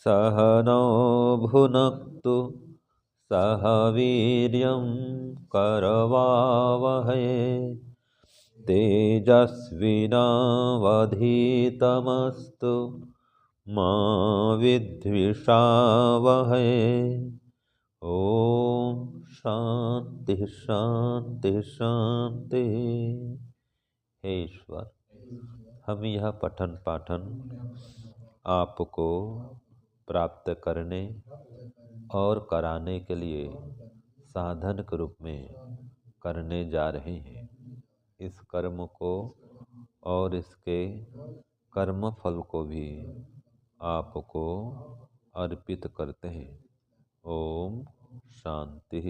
सह नौ भुनक्तु सह वीर्यं करवावहै तेजस्विनावधीतमस्तु मा विद्विषावहै। ओम शांति शांति शांति। हे ईश्वर, हम यह पठन पाठन आपको प्राप्त करने और कराने के लिए साधन के रूप में करने जा रहे हैं। इस कर्म को और इसके कर्म फल को भी आपको अर्पित करते हैं। ओम शांति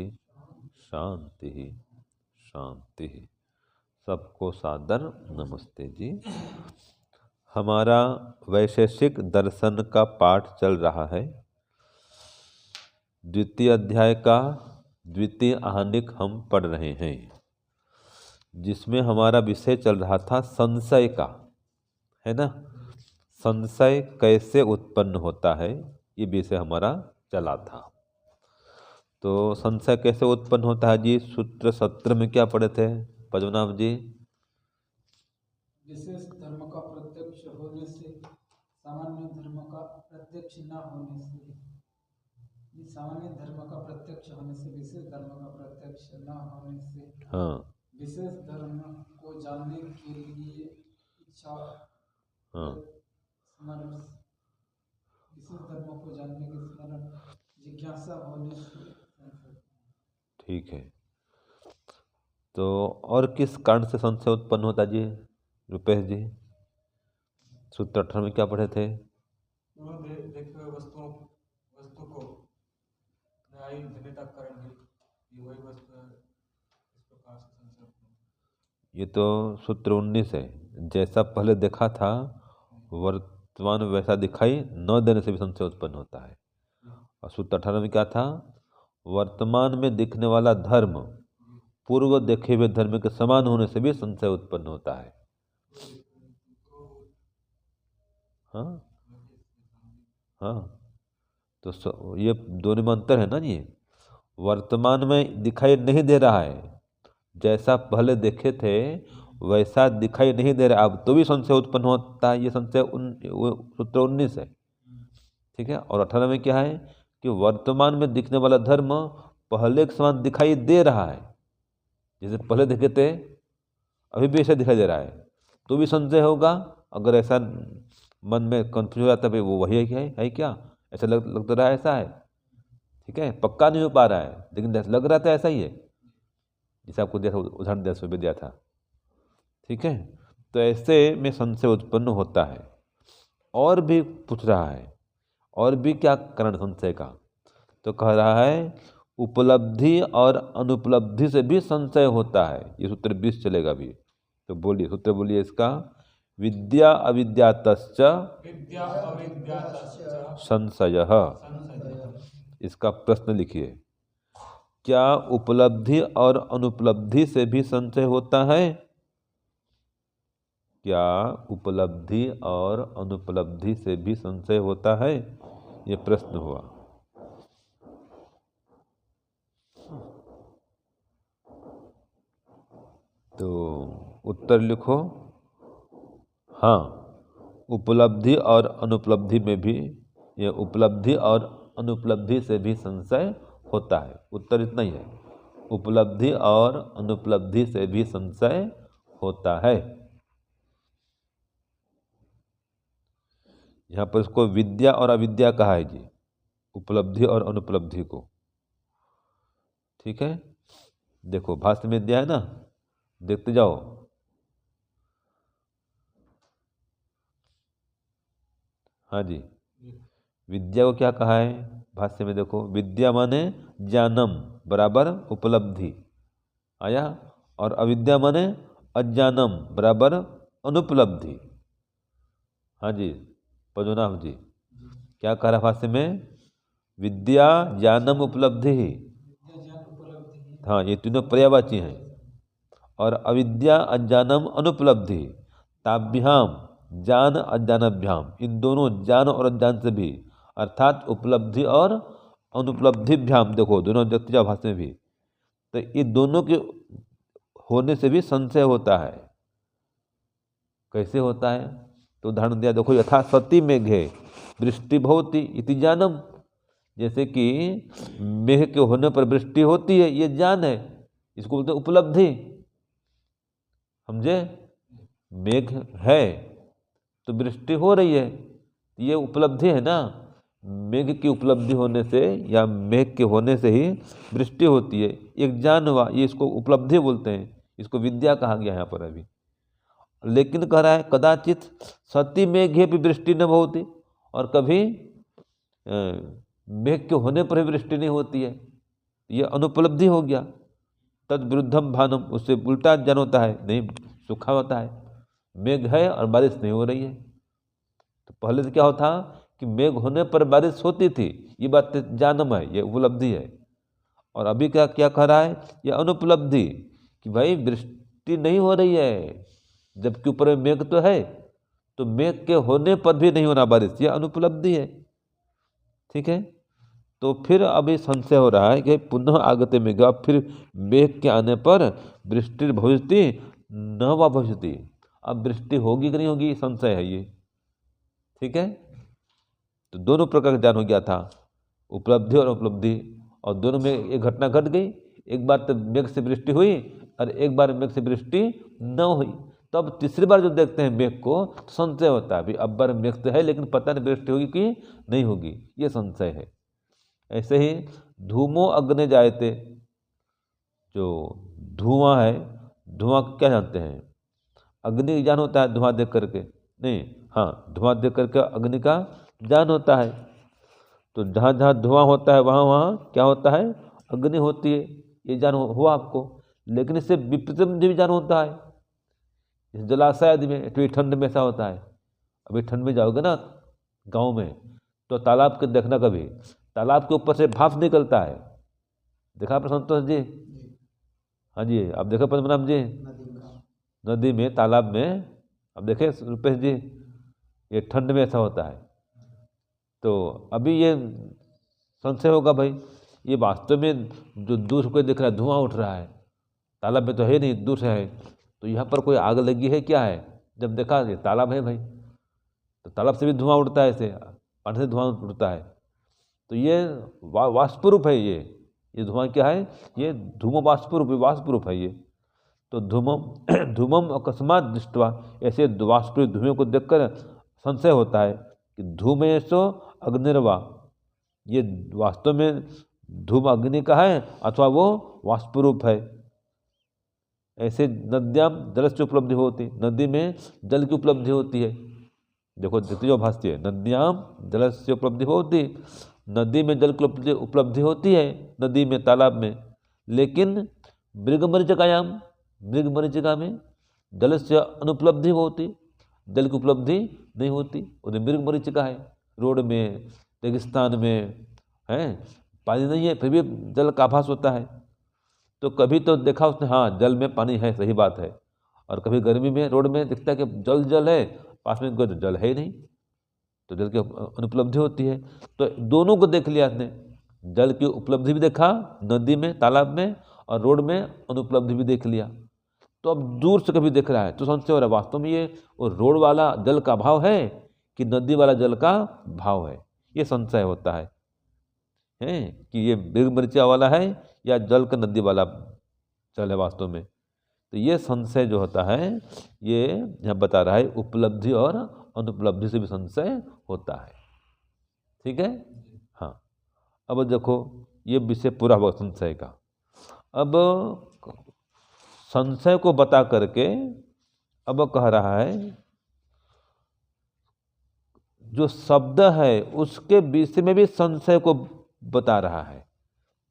शांति शांति। सबको सादर नमस्ते जी। हमारा वैशेषिक दर्शन का पाठ चल रहा है। द्वितीय अध्याय का द्वितीय आहनिक हम पढ़ रहे हैं, जिसमें हमारा विषय चल रहा था संशय का, है ना। संशय कैसे उत्पन्न होता है, ये विषय हमारा चला था। तो संशय कैसे उत्पन्न होता है जी, सूत्र 17 में क्या पढ़े थे पद्मनाभ जी? विशेष धर्म का प्रत्यक्ष होने से सामान्य धर्म का प्रत्यक्ष न होने से, सामान्य धर्म का प्रत्यक्ष होने से विशेष धर्म का प्रत्यक्ष न होने से, हाँ विशेष धर्म को जानने के लिए इच्छा, हाँ स्मरण, विशेष धर्म को जानने के स्मरण जिज्ञासा होने से। ठीक है। तो और किस कारण से संशय उत्पन्न होता जी रुपेश जी? सूत्र 18 में क्या पढ़े थे? देखे हुए वस्तु को न्यायी भिन्नता करेंगे, ये वही वस्तु है, इस प्रकार से संशय। ये तो सूत्र 19 है। जैसा पहले देखा था वर्तमान वैसा दिखाई न देने से भी संशय उत्पन्न होता है। और सूत्र 18 में क्या था? वर्तमान में दिखने वाला धर्म पूर्व देखे हुए धर्म के समान होने से भी संशय उत्पन्न होता है। हाँ हाँ, तो ये दोनों में अंतर है ना जी। वर्तमान में दिखाई नहीं दे रहा है, जैसा पहले देखे थे वैसा दिखाई नहीं दे रहा, अब तो भी संशय उत्पन्न होता है। ये संशय सूत्र 19 है, ठीक है। और 18 में क्या है कि वर्तमान में दिखने वाला धर्म पहले के समान दिखाई दे रहा है, जैसे पहले देखे थे अभी भी ऐसा दिखाई दे रहा है, तो भी संशय होगा। अगर ऐसा मन में कंफ्यूज हो जाता है वो वही है क्या, ऐसा लग तो रहा है ऐसा है, ठीक है। पक्का नहीं हो पा रहा है लेकिन लग रहा था ऐसा ही है, जैसे आपको जैसा उदाहरण दिया था, ठीक है। तो ऐसे में संशय उत्पन्न होता है। और भी पूछ रहा है, और भी क्या कारण संशय का? तो कह रहा है उपलब्धि और अनुपलब्धि से भी संशय होता है। ये सूत्र 20 चलेगा भी। तो बोलिए, सूत्र बोलिए इसका। विद्या अविद्यातश्च संशयः। इसका प्रश्न लिखिए। क्या उपलब्धि और अनुपलब्धि से भी संशय होता है? क्या उपलब्धि और अनुपलब्धि से भी संशय होता है? ये प्रश्न हुआ। तो उत्तर लिखो। हाँ, उपलब्धि और अनुपलब्धि में भी, ये उपलब्धि और अनुपलब्धि से भी संशय होता है। उत्तर इतना ही है, उपलब्धि और अनुपलब्धि से भी संशय होता है। यहाँ पर इसको विद्या और अविद्या कहा है जी, उपलब्धि और अनुपलब्धि को, ठीक है। देखो भाष्य में दिया है ना, देखते जाओ। हाँ जी, विद्या को क्या कहा है भाष्य में? देखो, विद्या माने ज्ञानम बराबर उपलब्धि आया, और अविद्या माने अज्ञानम बराबर अनुपलब्धि। हाँ जी पद्मनाभ जी, क्या कह रहा भाष्य में? विद्या ज्ञानम उपलब्धि। हाँ, ये तीनों पर्यायवाची हैं। और अविद्या अज्ञानम अनुपलब्धि, ताभ्याम ज्ञान अज्ञानाभ्याम, इन दोनों ज्ञान और अज्ञान से भी अर्थात उपलब्धि और अनुपलब्धिभ्याम, देखो दोनों व्यक्तिजा भाषा में भी, तो ये दोनों के होने से भी संशय होता है। कैसे होता है? तो उदाहरण दिया, देखो, यथा सती मेघे वृष्टि भवति इति जानम, जैसे कि मेघ के होने पर वृष्टि होती है, ये ज्ञान है, इसको बोलते हैं उपलब्धि। समझे? मेघ है तो वृष्टि हो रही है, ये उपलब्धि है ना। मेघ की उपलब्धि होने से या मेघ के होने से ही वृष्टि होती है, एक ज्ञान हुआ, ये इसको उपलब्धि बोलते हैं, इसको विद्या कहा गया यहाँ पर अभी। लेकिन कह रहा है कदाचित सती मेघे भी वृष्टि न होती, और कभी मेघ के होने पर भी वृष्टि नहीं होती है, ये अनुपलब्धि हो गया। तद विरुद्धम भानम, उससे उल्टा ज्ञान होता है, नहीं सूखा होता है, मेघ है और बारिश नहीं हो रही है। तो पहले से क्या होता कि मेघ होने पर बारिश होती थी, ये बात जानम है, ये उपलब्धि है। और अभी क्या क्या कह रहा है, ये अनुपलब्धि, कि भाई वृष्टि नहीं हो रही है, जबकि ऊपर में मेघ तो है, तो मेघ के होने पर भी नहीं होना बारिश, ये अनुपलब्धि है। ठीक है, तो फिर अभी संशय हो रहा है कि पुनः आगते मेघ, फिर मेघ के आने पर वृष्टि भविष्यति न वा भविष्यति, अब वृष्टि होगी कि नहीं होगी, संशय है ये। ठीक है, तो दोनों प्रकार का ज्ञान हो गया था, उपलब्धि और उपलब्धि, और दोनों में एक घटना घट गई, एक बार तो मेघ से वृष्टि हुई और एक बार मेघ से वृष्टि न हुई। तो अब तीसरी बार जो देखते हैं मेघ को, तो संशय होता है, अभी अब बार मेघ तो है लेकिन पता नहीं वृष्टि होगी कि नहीं होगी, ये संशय है। ऐसे ही धूमो अग्नि जायते, जो धुआं है, धुआं क्या जानते हैं, अग्नि ज्ञान होता है धुआं देख करके, नहीं, हाँ, धुआं देख करके अग्नि का ज्ञान होता है। तो जहाँ जहाँ धुआं होता है वहाँ वहाँ क्या होता है, अग्नि होती है, ये ज्ञान हुआ आपको। लेकिन इससे विपरीत भी ज्ञान होता है, इस जलाशय आदि में, तो ये ठंड में ऐसा होता है। अभी ठंड में जाओगे ना गाँव में, तो तालाब के देखना, कभी तालाब के ऊपर से भाप निकलता है, देखा पर संतोष जी? हाँ जी, आप देखो पद्मनाभ जी, नदी में, तालाब में, अब देखे रुपेश जी, ये ठंड में ऐसा होता है। तो अभी ये संशय होगा भाई, ये वास्तव में जो दूर को दिख रहा है धुआं उठ रहा है, तालाब में तो है नहीं, दूर से है, तो यहाँ पर कोई आग लगी है क्या है? जब देखा ये तालाब है भाई, तो तालाब से भी धुआं उड़ता है, ऐसे पानी से धुआं उड़ता है, तो ये वाष्परूप है, ये धुआं क्या है, ये धूमो वाष्परूप है ये। तो धूमम अकस्मात दृष्टवा, ऐसे वाष्परूप धुएं को देखकर संशय होता है कि धूमेशो अग्निर्वा, ये वास्तव में धूम अग्नि का है अथवा वो वाष्परूप है। ऐसे नद्याम जल से उपलब्धि होती, नदी में जल की उपलब्धि होती है। देखो द्वितीय भाष्य है, नद्याम जल से उपलब्धि होती, नदी में जल की उपलब्धि होती है, नदी में, तालाब में। लेकिन मृगमरीचिकायाम, मृगमरीचिका में जल से अनुपलब्धि होती, जल की उपलब्धि नहीं होती, उधर मृगमरीचिका है, रोड में, रेगिस्तान में है, पानी नहीं है, फिर भी जल का आभास होता है। तो कभी तो देखा उसने, हाँ जल में पानी है, सही बात है, और कभी गर्मी में रोड में दिखता है कि जल है, पास में कोई जल है ही नहीं, तो जल की अनुपलब्धि होती है। तो दोनों को देख लिया उसने, जल की उपलब्धि भी देखा नदी में, तालाब में, और रोड में अनुपलब्धि भी देख लिया। तो अब दूर से कभी देख रहा है तो संशय हो रहा है, वास्तव में ये वो रोड वाला जल का भाव है कि नदी वाला जल का भाव है, ये संशय होता है कि ये मृगमरीचिका वाला है या जल का नदी वाला जल है वास्तव में। तो ये संशय जो होता है, ये यहाँ बता रहा है, उपलब्धि और अनुपलब्धि से भी संशय होता है। ठीक है, हाँ। अब देखो ये विषय पूरा हुआ संशय का। अब संशय को बता करके अब कह रहा है जो शब्द है उसके विषय में भी संशय को बता रहा है।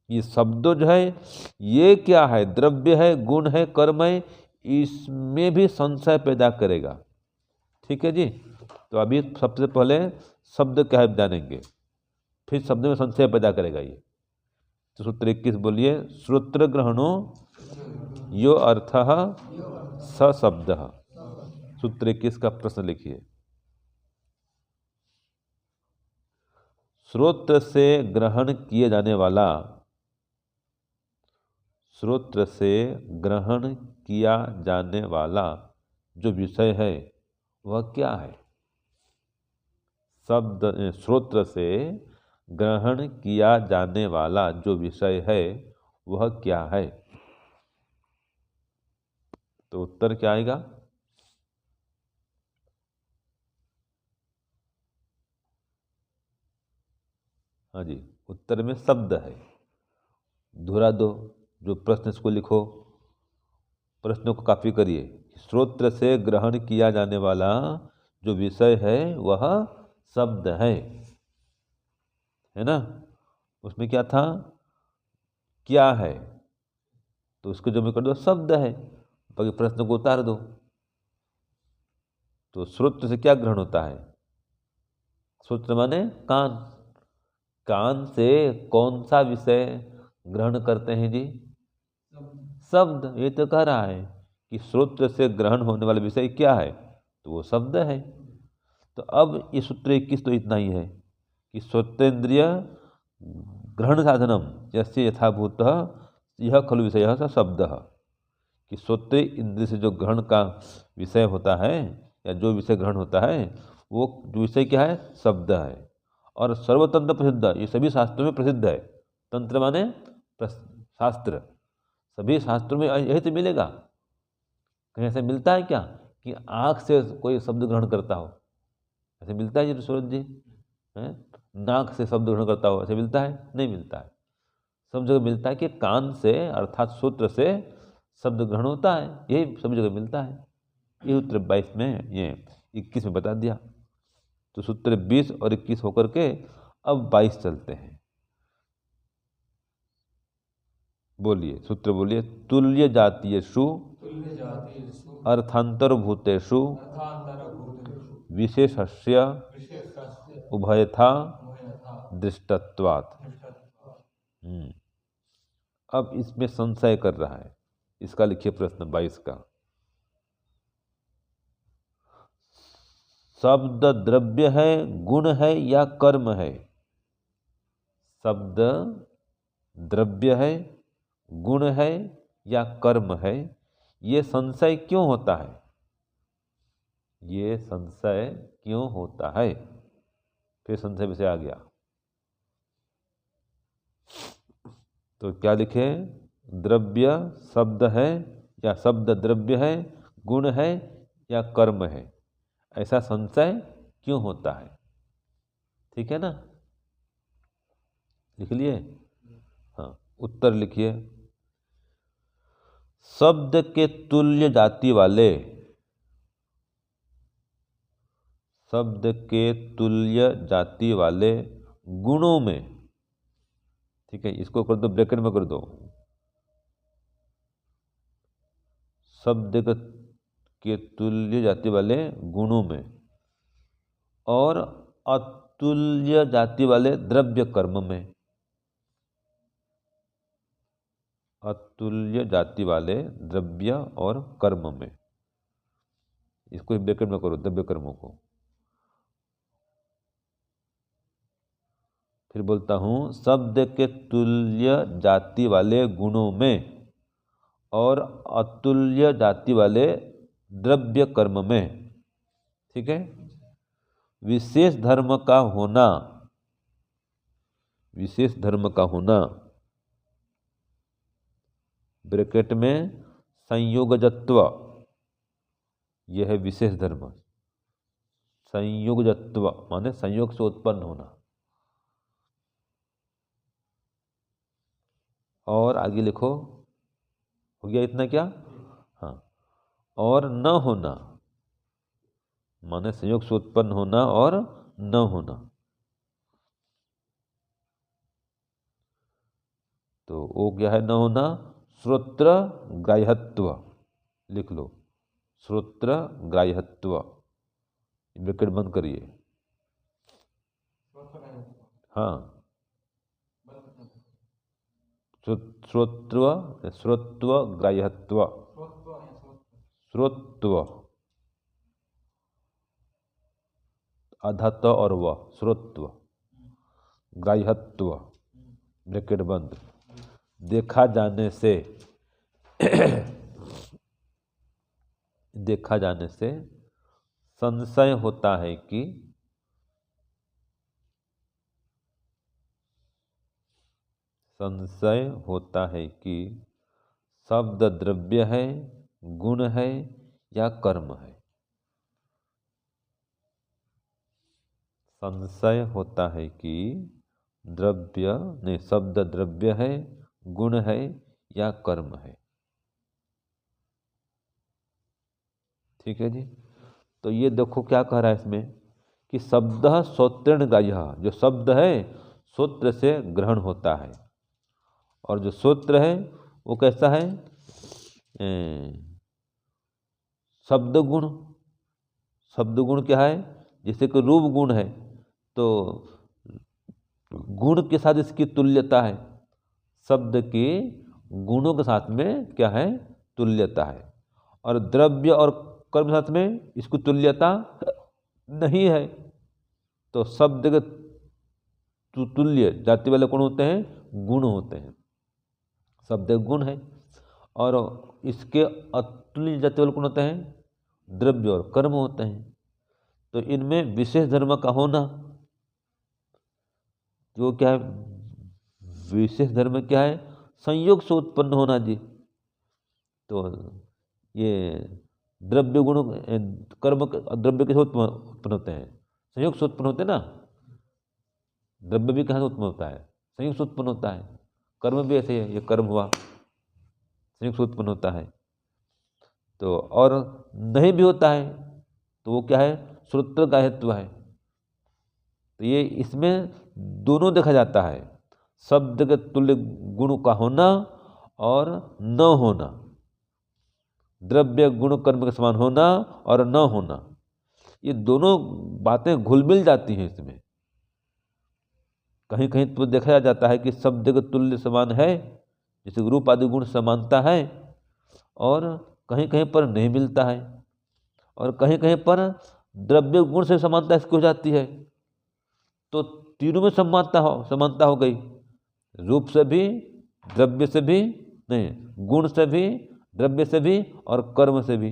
ये शब्द जो है ये क्या है, द्रव्य है, गुण है, कर्म है, इसमें भी संशय पैदा करेगा। ठीक है जी, तो अभी सबसे पहले शब्द क्या है जानेंगे, फिर शब्द में संशय पैदा करेगा ये। तो सूत्र 21 बोलिए, श्रोत्र ग्रहणो यो अर्थः स शब्दः। सूत्र 21 का प्रश्न लिखिए। श्रोत्र से ग्रहण किए जाने वाला, श्रोत्र से ग्रहण किया जाने वाला जो विषय है वह क्या है? शब्द श्रोत्र से ग्रहण किया जाने वाला जो विषय है वह क्या है? तो उत्तर क्या आएगा? हाँ जी, उत्तर में शब्द है। दोहरा दो, जो प्रश्न इसको लिखो, प्रश्नों को कॉपी करिए। श्रोत्र से ग्रहण किया जाने वाला जो विषय है वह शब्द है ना? उसमें क्या था? क्या है? तो उसको जो मैं कर दो शब्द है, बाकी प्रश्न को उतार दो। तो श्रोत्र से क्या ग्रहण होता है? श्रोत्र माने कान। कान से कौन सा विषय ग्रहण करते हैं जी? शब्द। ये तो कह रहा है कि श्रोत्र से ग्रहण होने वाला विषय क्या है, तो वो शब्द है। तो अब ये सूत्र 21 तो इतना ही है कि श्रोतेंद्रिय ग्रहण साधनम यस्य यथाभूत यह खलु विषय स शब्द, कि श्रोत्र इंद्रिय से जो ग्रहण का विषय होता है या जो विषय ग्रहण होता है वो जो विषय क्या है? शब्द है। और सर्वतंत्र प्रसिद्ध, ये सभी शास्त्रों में प्रसिद्ध है। तंत्र माने शास्त्र, सभी शास्त्रों में यही तो मिलेगा। कहीं ऐसा मिलता है क्या कि आँख से कोई शब्द ग्रहण करता हो? ऐसे मिलता है जी सूरज जी? हैं? नाक से शब्द ग्रहण करता हो, ऐसे मिलता है? नहीं मिलता है। सब जगह मिलता है कि कान से अर्थात सूत्र से शब्द ग्रहण होता है, यही सब जगह मिलता है। ये उत्तर 22 में, ये 21 में बता दिया। तो सूत्र 20 और 21 होकर के अब 22 चलते हैं। बोलिए, सूत्र बोलिए। तुल्य जातीयेषु अर्थांतर भूतेषु विशेषस्य उभयथा दृष्टत्वात्। अब इसमें संशय कर रहा है, इसका लिखिए प्रश्न 22 का। शब्द द्रव्य है, गुण है या कर्म है? शब्द द्रव्य है, गुण है या कर्म है? ये संशय क्यों होता है? ये संशय क्यों होता है? फिर संशय विषय आ गया। तो क्या लिखे? द्रव्य शब्द है या शब्द द्रव्य है, गुण है या कर्म है? ऐसा संशय क्यों होता है? ठीक है ना? लिख लिए? हाँ, उत्तर लिखिए। शब्द के तुल्य जाति वाले, शब्द के तुल्य जाति वाले गुणों में, ठीक है, इसको कर दो ब्रैकेट में कर दो, शब्द के तुल्य जाति वाले गुणों में और अतुल्य जाति वाले द्रव्य कर्म में, अतुल्य जाति वाले द्रव्य और कर्म में, इसको ब्रैकेट में करो द्रव्य कर्मों को। फिर बोलता हूं, शब्द के तुल्य जाति वाले गुणों में और अतुल्य जाति वाले द्रव्य कर्म में, ठीक है, विशेष धर्म का होना, विशेष धर्म का होना, ब्रैकेट में संयोगजत्व, यह है विशेष धर्म। संयोगजत्व माने संयोग से उत्पन्न होना। और आगे लिखो, हो गया इतना क्या? हाँ, और न होना माने संयोग से उत्पन्न होना और न होना। तो वो क्या है न होना? श्रोत्र ग्राह्यत्व, लिख लो, श्रोत्र ग्राह्यत्व, ब्रैकेट बंद करिए। हाँ, श्रोत्व, श्रोत्व ग्राह्यत्व, श्रोत्व आधा त और वह श्रोत्व। ग्राह्यत्व ब्रैकेट बंद, देखा जाने से देखा जाने से संशय होता है कि शब्द द्रव्य है, गुण है या कर्म है। संशय होता है कि शब्द द्रव्य है, गुण है या कर्म है। ठीक है जी। तो ये देखो क्या कह रहा है इसमें कि शब्द श्रोत्रेण ग्राह्यः, जो शब्द है श्रोत्र से ग्रहण होता है, और जो श्रोत्र है वो कैसा है, शब्द गुण। शब्द गुण क्या है, जैसे कि रूप गुण है तो गुण के साथ इसकी तुल्यता है, शब्द के गुणों के साथ में क्या है, तुल्यता है। और द्रव्य और कर्म के साथ में इसकी तुल्यता नहीं है। तो शब्द के तुल्य जाति वाले कौन होते हैं, गुण होते हैं। शब्द गुण है, और इसके अतुल्य जाति वाले कौन होते हैं, द्रव्य और कर्म होते हैं। तो इनमें विशेष धर्म का होना, जो क्या है, विशेष धर्म क्या है, संयोग से उत्पन्न होना जी। तो ये द्रव्य गुण कर्म द्रव्य के उत्पन्न होते हैं, संयोग से उत्पन्न होते हैं ना। द्रव्य भी कहाँ से उत्पन्न होता है, संयोग से उत्पन्न होता है। कर्म भी ऐसे है, ये कर्म हुआ संयोग से उत्पन्न होता है। तो और नहीं भी होता है तो वो क्या है, श्रोत्र ग्राह्यत्व है। तो ये इसमें दोनों देखा जाता है, शब्द के तुल्य गुण का होना और न होना, द्रव्य गुण कर्म के समान होना और न होना, ये दोनों बातें घुल मिल जाती हैं इसमें। कहीं कहीं तो देखा जाता है कि शब्द के तुल्य समान है, जैसे रूप आदि गुण समानता है, और कहीं कहीं पर नहीं मिलता है, और कहीं कहीं पर द्रव्य गुण से समानता इसकी हो जाती है। तो तीनों में समानता हो गई, रूप से भी, द्रव्य से भी, नहीं गुण से भी, द्रव्य से भी और कर्म से भी।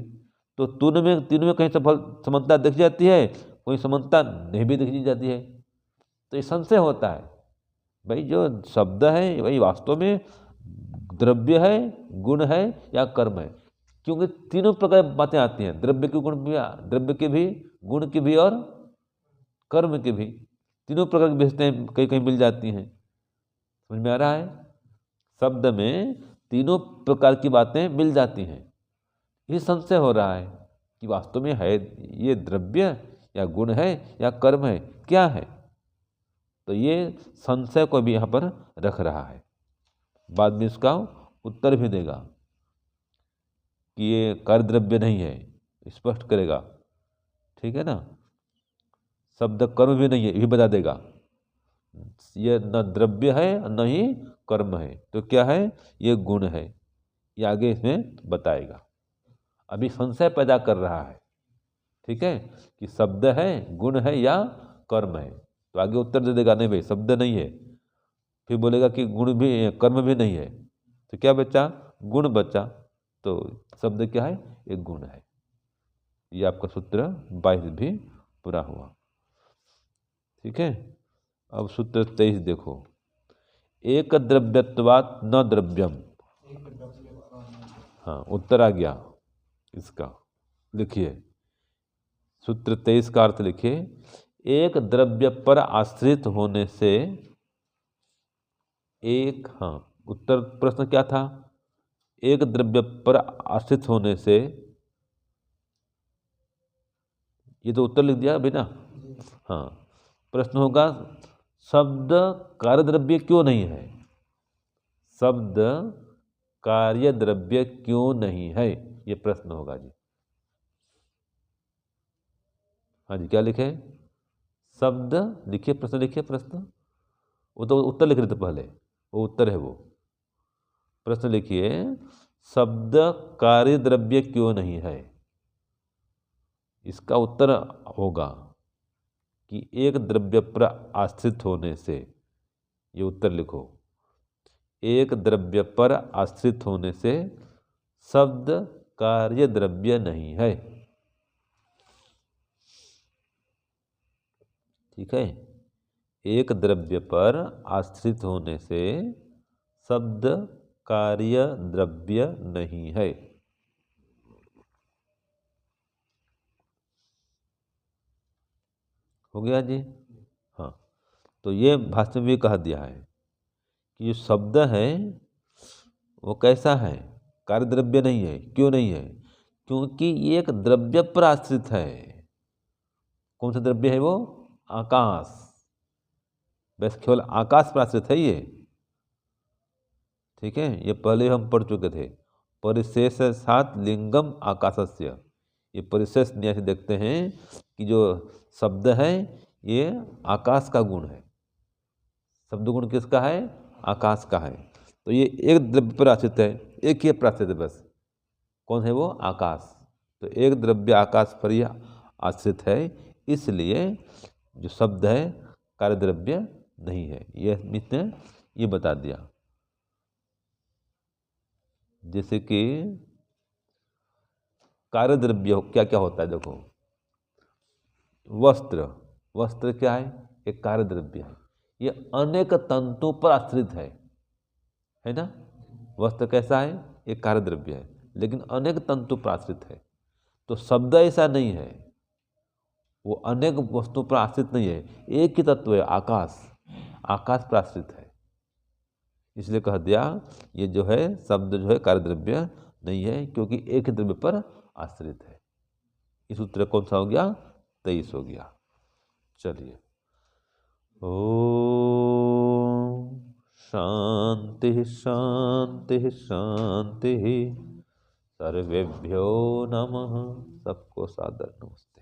तो तीनों में कहीं समानता देखी जाती है, कोई समानता नहीं भी देखी जाती है। तो ये संशय होता है, भाई जो शब्द है वही वास्तव में द्रव्य है, गुण है या कर्म है। क्योंकि तीनों प्रकार की बातें आती हैं, द्रव्य के गुण भी, द्रव्य के भी, गुण की भी और कर्म की भी, तीनों प्रकार की विशेषताएं कहीं कहीं मिल जाती हैं। समझ में आ रहा है, शब्द में तीनों प्रकार की बातें मिल जाती हैं। ये संशय हो रहा है कि वास्तव में है ये द्रव्य या गुण है या कर्म है, क्या है। तो ये संशय को भी यहाँ पर रख रहा है, बाद में इसका उत्तर भी देगा कि ये कार्य द्रव्य नहीं है, स्पष्ट करेगा। ठीक है ना, शब्द कर्म भी नहीं है, ये भी बता देगा। ये न द्रव्य है न ही कर्म है, तो क्या है, ये गुण है, ये आगे इसमें बताएगा। अभी संशय पैदा कर रहा है, ठीक है, कि शब्द है, गुण है या कर्म है। तो आगे उत्तर दे देगा, नहीं भाई शब्द नहीं है, फिर बोलेगा कि गुण भी, कर्म भी नहीं है, तो क्या बचा, गुण बचा। तो शब्द क्या है, एक गुण है। ये आपका सूत्र 22 भी पूरा हुआ। ठीक है, अब सूत्र 23 देखो, एक द्रव्यत्वात् न द्रव्यम। हाँ, उत्तर आ गया इसका। लिखिए सूत्र 23 का अर्थ लिखिए, एक द्रव्य पर आश्रित होने से एक, हाँ उत्तर प्रश्न क्या था, एक द्रव्य पर आश्रित होने से, ये तो उत्तर लिख दिया अभी ना। हाँ, प्रश्न होगा शब्द कार्य द्रव्य क्यों नहीं है, शब्द कार्य द्रव्य क्यों नहीं है, ये प्रश्न होगा जी। हाँ जी, क्या लिखे, शब्द लिखिए, प्रश्न लिखिए, प्रश्न, वो तो उत्तर लिख रहे थे पहले, वो उत्तर है वो। प्रश्न लिखिए, शब्द कार्य द्रव्य क्यों नहीं है। इसका उत्तर होगा कि एक द्रव्य पर आश्रित होने से ये उत्तर लिखो। एक द्रव्य पर आश्रित होने से शब्द कार्य द्रव्य नहीं है। ठीक है, एक द्रव्य पर आश्रित होने से शब्द कार्य द्रव्य नहीं है। हो गया जी। हाँ, तो ये भाष्य में भी कह दिया है कि जो शब्द है वो कैसा है, कार्य द्रव्य नहीं है। क्यों नहीं है? क्योंकि ये एक द्रव्य पर आश्रित है। कौन सा द्रव्य है वो? आकाश। बस केवल आकाश पर आश्रित है ये। ठीक है, ये पहले हम पढ़ चुके थे। परिशेष सात लिंगम आकाशस्य। ये परिशेष न्याय से देखते हैं कि जो शब्द है ये आकाश का गुण है। शब्द गुण किसका है? आकाश का है। तो ये एक द्रव्य पर आश्रित है, एक ही पर आश्रित है बस। कौन है वो? आकाश। तो एक द्रव्य आकाश पर ही आश्रित है, इसलिए जो शब्द है कार्य द्रव्य नहीं है। ये इसने ये बता दिया। जैसे कि कार्य द्रव्य क्या क्या होता है देखो। वस्त्र, वस्त्र क्या है? एक कार्य द्रव्य है। ये अनेक तंतुओं पर आश्रित है ना। वस्त्र कैसा है? एक कार्य द्रव्य है, लेकिन अनेक तंतु पर आश्रित है। तो शब्द ऐसा नहीं है, वो अनेक वस्तुओं पर आश्रित नहीं है, एक ही तत्व है आकाश। आकाश पर आश्रित है, इसलिए कह दिया ये जो है शब्द जो है कार्य द्रव्य नहीं है, क्योंकि एक ही द्रव्य पर आश्रित है। इस उत्तर कौन सा हो गया? 23 हो गया। चलिए, ओम शांति शांति शांति। सर्वेभ्यो नमः। सबको सादर नमस्ते।